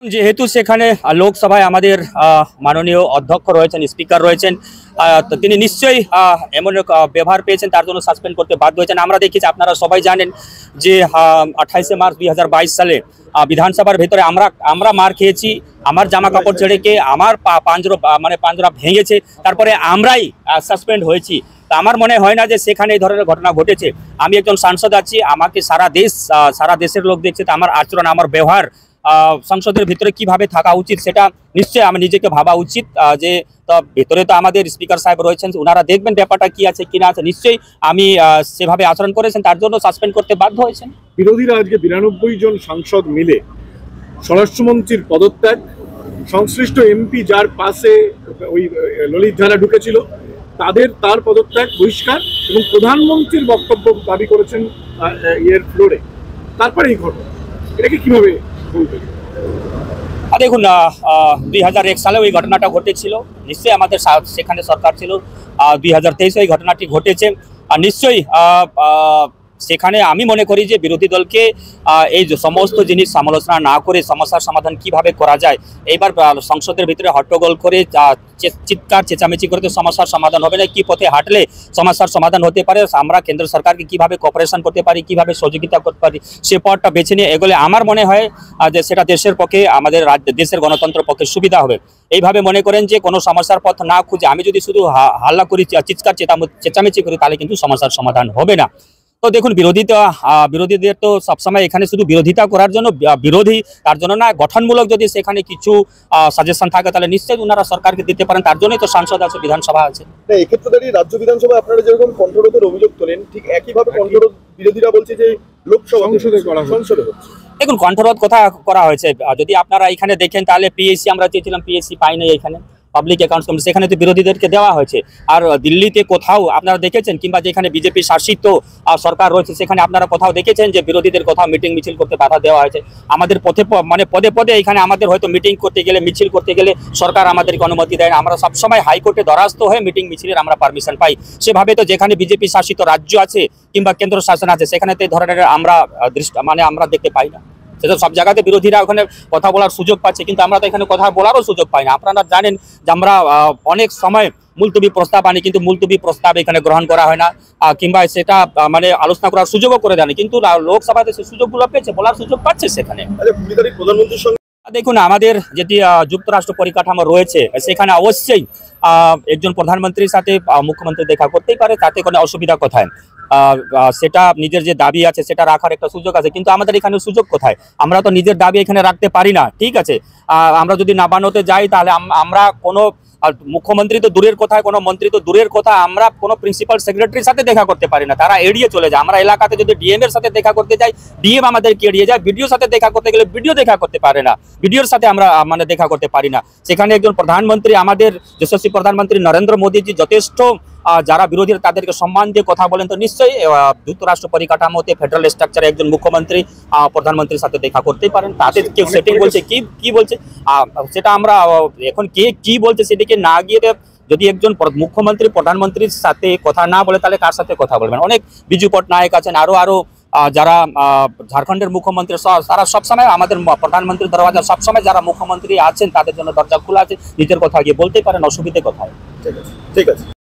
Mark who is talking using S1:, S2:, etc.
S1: যেহেতু সেখানে লোকসভায় আমাদের মাননীয় অধ্যক্ষ রয়েছেন, স্পিকার রয়েছেন, তো তিনি নিশ্চয়ই এমন ব্যবহার পেয়েছেন, তার জন্য সাসপেন্ড করতে বাধ্য হয়েছেন। আমরা দেখেছি, আপনারা সবাই জানেন যে 28শে মার্চ 2022 সালে বিধানসভার ভেতরে আমরা মার খেয়েছি। আমার জামা কাপড় ছেড়েকে আমার পাঞ্জরা ভেঙেছে, তারপরে আমরাই সাসপেন্ড হয়েছি। তা আমার মনে হয় না যে সেখানে এই ধরনের ঘটনা ঘটেছে। আমি একজন সাংসদ আছি, আমাকে সারা দেশের লোক দেখছে, তো আমার আচরণ, আমার ব্যবহার সংসদের ভিতরে কিভাবে থাকা উচিত সেটা নিশ্চয়ই আমি নিজেকে ভাবা উচিত। যে ভেতরে তো আমাদের স্পিকার সাহেব রয়েছেন, ওনারা দেখবেন ব্যাপারটা কি আছে কি না আছে। নিশ্চয়ই আমি সেভাবে আচরণ করেছেন, তার জন্য সাসপেন্ড করতে বাধ্য হয়েছেন।
S2: বিরোধীরা আজকে 92 জন সাংসদ মিলে স্বরাষ্ট্রমন্ত্রীর পদত্যাগ, সংশ্লিষ্ট এমপি যার পাশে ওই ললিত ধারা ঢুকেছিল তার পদত্যাগ, বহিষ্কার এবং প্রধানমন্ত্রীর বক্তব্য দাবি করেছেন এর ফ্লোরে। তারপরে এই ঘটনা, এটাকে কিভাবে বলবেন?
S1: দেখুন, 2001 সালে ওই ঘটনাটা ঘটেছিল, নিশ্চয়ই আমাদের সেখানে সরকার ছিল। 2023 এই ঘটনাটি ঘটেছে। আর নিশ্চয়ই সেখানে আমি মনে করি যে বিরোধী দলকে এই সমস্ত জিনিস সমালোচনা না করে সমস্যার সমাধান কিভাবে করা যায়, এইবার সংসদের ভিতরে হট্টগোল করে চিৎকার চেঁচামেচি করে তো সমস্যার সমাধান হবে না। কি পথে হাঁটলে সমস্যার সমাধান হতে পারে, আমরা কেন্দ্র সরকারকে কিভাবে কোঅপারেশন করতে পারি, কিভাবে সহযোগিতা করতে পারি, সে পথটা বেছে নিয়ে এগোলে আমার মনে হয় যে সেটা দেশের পক্ষে, আমাদের দেশের গণতন্ত্রের পক্ষে সুবিধা হবে। এইভাবে মনে করেন যে কোনো সমস্যার পথ না খুঁজে আমি যদি শুধু হাল্লা করি, চিৎকার চেঁচামেচি করি, তাহলে কিন্তু সমস্যার সমাধান হবে না। তো দেখুন, বিরোধীদের তো সবসময় এখানে শুধু বিরোধিতা করার জন্য বিরোধী, তার জন্য না, গঠনমূলক যদি সেখানে কিছু সাজেশন থাকে তাহলে নিশ্চয়ই ওনারা সরকারকে দিতে পারেন। তার জন্যই তো সাংসদ আছে, বিধানসভা আছে।
S3: এক্ষেত্রে দাঁড়িয়ে রাজ্য বিধানসভা আপনারা যেরকম কণ্ঠরোধের অভিযোগ তোলেন, ঠিক একইভাবে কণ্ঠরোধ বিরোধীরা বলছে যে লোকসভা সংসদে হচ্ছে।
S1: দেখুন, কণ্ঠরোধ কথা করা হয়েছে, যদি আপনারা এখানে দেখেন তাহলে পিএসসি আমরা চেয়েছিলাম, পিএসসি পাইনি। এখানে পাবলিক অ্যাকাউন্টস কমিশন, সেখানে তো বিরোধীদেরকে দেওয়া হয়েছে। আর দিল্লিতে কোথাও আপনারা দেখেছেন, কিংবা যেখানে বিজেপি শাসিত সরকার রয়েছে সেখানে আপনারা কোথাও দেখেছেন যে বিরোধীদের কোথাও মিটিং মিছিল করতে বাধা দেওয়া হয়েছে? আমাদের পদে পদে এখানে আমাদের হয়তো মিটিং করতে গেলে, মিছিল করতে গেলে সরকার আমাদেরকে অনুমতি দেয় না। আমরা সবসময় হাইকোর্টে দ্বারস্থ হয়ে মিটিং মিছিলের আমরা পারমিশন পাই। সেভাবে তো যেখানে বিজেপি শাসিত রাজ্য আছে কিংবা কেন্দ্র শাসন আছে সেখানে তো এই ধরনের আমরা দেখতে পাই না। সেটা সব জায়গাতে বিরোধীরা ওখানে কথা বলার সুযোগ পাচ্ছে, কিন্তু আমরা তো এখানে কথা বলারও সুযোগ পাই না। আপনারা জানেন যে আমরা অনেক সময় মুলতবি প্রস্তাব আনি, কিন্তু মুলতবি প্রস্তাব এখানে গ্রহণ করা হয় না, কিংবা সেটা আলোচনা করার সুযোগও করে দেয়নি। কিন্তু লোকসভাতে সেই সুযোগগুলো পেয়েছে, বলার সুযোগ পাচ্ছে সেখানে।
S3: প্রধানমন্ত্রীর সঙ্গে
S1: দেখুন, আমাদের যেটি যুক্তরাষ্ট্র পরিকাঠামো রয়েছে সেখানে অবশ্যই একজন প্রধানমন্ত্রীর সাথে মুখ্যমন্ত্রী দেখা করতেই পারে, তাতে কোনো অসুবিধা কোথায়? সেটা নিজের যে দাবি আছে সেটা রাখার একটা সুযোগ আছে, কিন্তু আমাদের এখানে সুযোগ কোথায়? আমরা তো নিজের দাবি এখানে রাখতে পারি না, ঠিক আছে? আমরা যদি নাবানোতে যাই তাহলে আমরা কোনো মুখ্যমন্ত্রী তো দূরের কথা, কোনো মন্ত্রী তো দূরের কথা, আমরা কোনো প্রিন্সিপাল সেক্রেটারির সাথে দেখা করতে পারি না, তারা এড়িয়ে চলে যায়। আমরা এলাকাতে যদি ডিএম এর সাথে দেখা করতে যাই, ডিএম আমাদেরকে এড়িয়ে যায়। বিডিওর সাথে দেখা করতে গেলে বিডিও দেখা করতে পারে না, বিডিওর সাথে আমরা দেখা করতে পারি না। সেখানে একজন প্রধানমন্ত্রী, আমাদের যশস্বী প্রধানমন্ত্রী নরেন্দ্র মোদীজি যথেষ্ট যারা বিরোধী তাদেরকে সম্মান দিয়ে কথা বলেন, তো নিশ্চয়ই যুক্তরাষ্ট্র পরিকাঠামোতে ফেডারেল স্ট্রাকচারে একজন মুখ্যমন্ত্রী প্রধানমন্ত্রীর সাথে দেখা করতেই পারেন। তাতে কেউ সেটিং বলছে, কি বলছে সেটা আমরা এখন কে কি বলছে সেদিকে না গিয়ে, যদি একজন মুখ্যমন্ত্রী প্রধানমন্ত্রীর সাথে কথা না বলে তাহলে কার সাথে কথা বলবেন? অনেক বিজু পটনায়ক আছেন, আরো যারা ঝাড়খণ্ডের মুখ্যমন্ত্রী, তারা সবসময় আমাদের প্রধানমন্ত্রীর দরজা সবসময়, যারা মুখ্যমন্ত্রী আছেন তাদের জন্য দরজা খোলা আছে, নিজের কথা গিয়ে বলতেই পারেন, অসুবিধে কোথায়?
S3: ঠিক আছে।